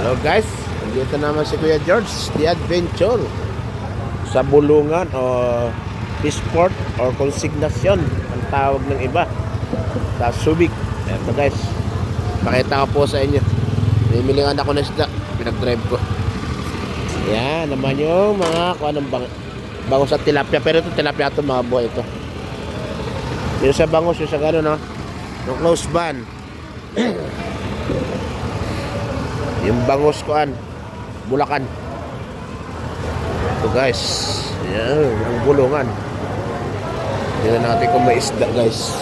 Hello guys, nandito naman si Kuya George, The Adventure sa Bulungan o Fishport or Consignation ang tawag ng iba sa Subic. Eto guys, pakita ko po sa inyo. Nimilingan ako ng isda, pinag-drive ko. Yan naman yung mga kung anong bangus at tilapia. Pero ito tilapia ito, mga buhay ito. Yung sa bangus, yung sa gano'n, no? Yung close ban. Yung bangus koan, Bulacan. Ito guys, yan ang Bulungan. Tingnan natin kung may isda guys.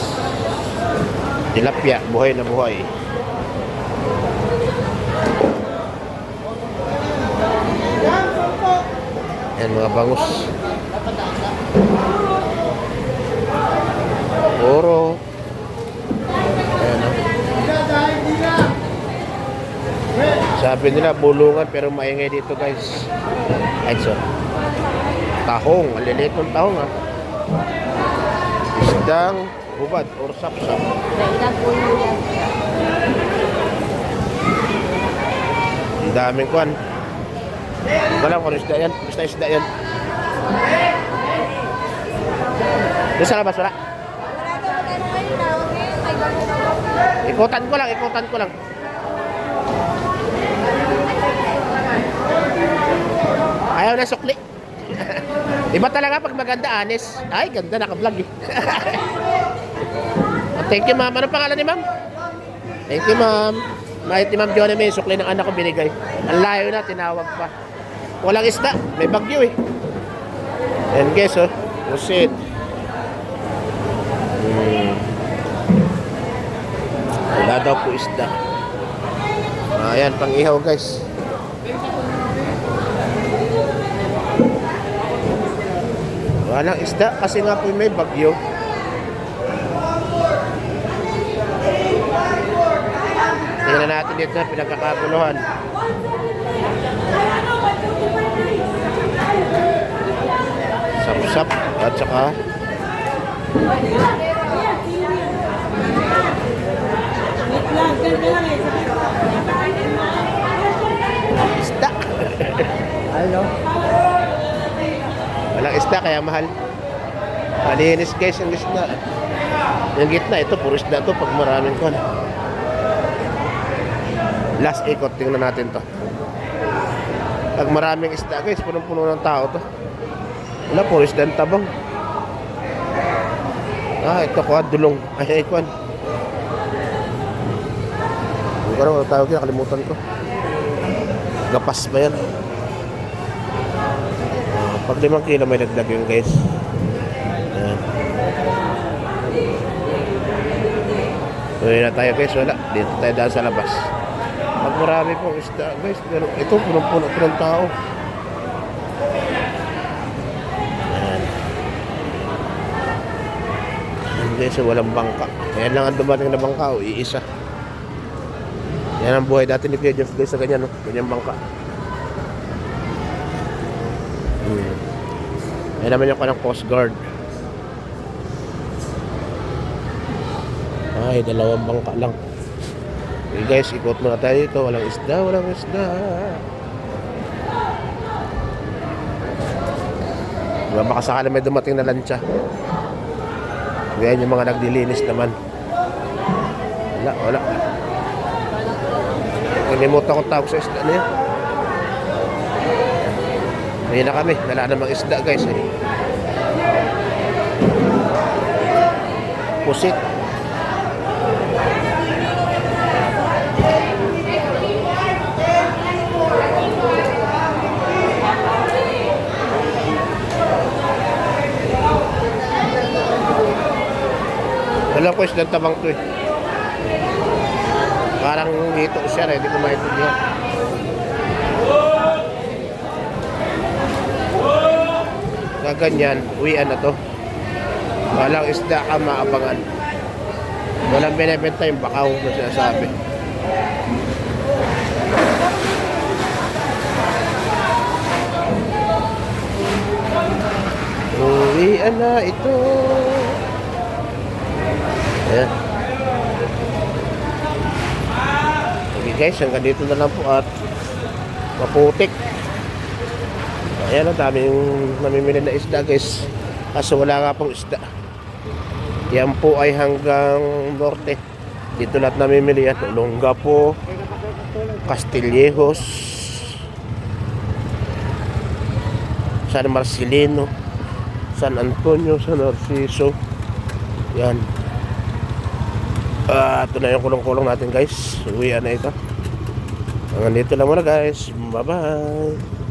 Tilapia, buhay na buhay. Yan mga bangus. Oro. Ayan o. Sabi nila Bulungan pero maingay dito guys. Ay so. Tahong, aliliit ng tahong ha. Isdang hubad or sapsap. Ang daming kuwan. Wala kung isda yan. Basta isda yan. Doon sa labas wala. Ikutan ko lang. Ayaw na sukli. Iba talaga pag maganda, honest. Ay, ganda, naka-vlog eh. Thank you, ma'am. Ano pangalan ni ma'am? Thank you, ma'am. Mahit ni ma'am Johnny, may sukli ng anak ko binigay. Ang layo na, tinawag pa. Walang isda, may bagyo eh. And guess, oh, pusit. Wala daw po isda. Ayan, pang-ihaw guys. Walang isda kasi nga po may bagyo. Tingnan natin dito na pinagkakaguluhan. Sapsap at saka isda. Hello. Walang isda kaya mahal. Malinis guys yung isda. Yung gitna ito puro isda to pag maraming kon. Last ikot tingnan natin to. Pag maraming isda guys, punong-puno ng tao to. Wala puro isda ng tabang. Ito ko dulong. Ay kon. Hindi ko na tawag yun, nakalimutan ko. Gapas ba yan? Pag 5 kilo may dagdag yun guys. Ayan. Uwi na tayo guys, wala. Dito tayo daan sa labas. Pag marami pong isda guys, pero ito punong-puno po ng tao. Ayan. Ayan guys, walang bangka. Ayan lang ang dumating na bangka, iisa. Yan ang buhay dati ni Kuya Jeff guys sa ganyan, no? Ganyan bangka. Ayan naman yung kanang Coast Guard. Ay, 2 bangka lang. Okay guys, ikot muna tayo dito. Walang isda. Baka sakala may dumating na lancha. Ayan yung mga nagdilinis naman. Wala. Nalimutan ko tawag sa isda na yan. Ngayon na kami, wala namang isda guys eh. Pusit. Walang ko isda tabang to eh. Parang hito siya eh, hindi ko maintindihan. Ganyan, uwian na to. Walang isda ka maabangan. Walang binibenta yung bakaw na sinasabi. Uwian na ito. Ayan. Okay guys, hanggang dito na lang po at maputik. Ayan ang daming namimili na isda guys. Kaso wala nga pong isda. Yan po ay hanggang norte. Dito lahat namimili yan. Olongapo, Castillejos, San Marcelino, San Antonio, San Narciso. Yan. Ito na yung kulong-kulong natin guys. Uwian na ito. Hanggang dito lang muna guys. Bye bye.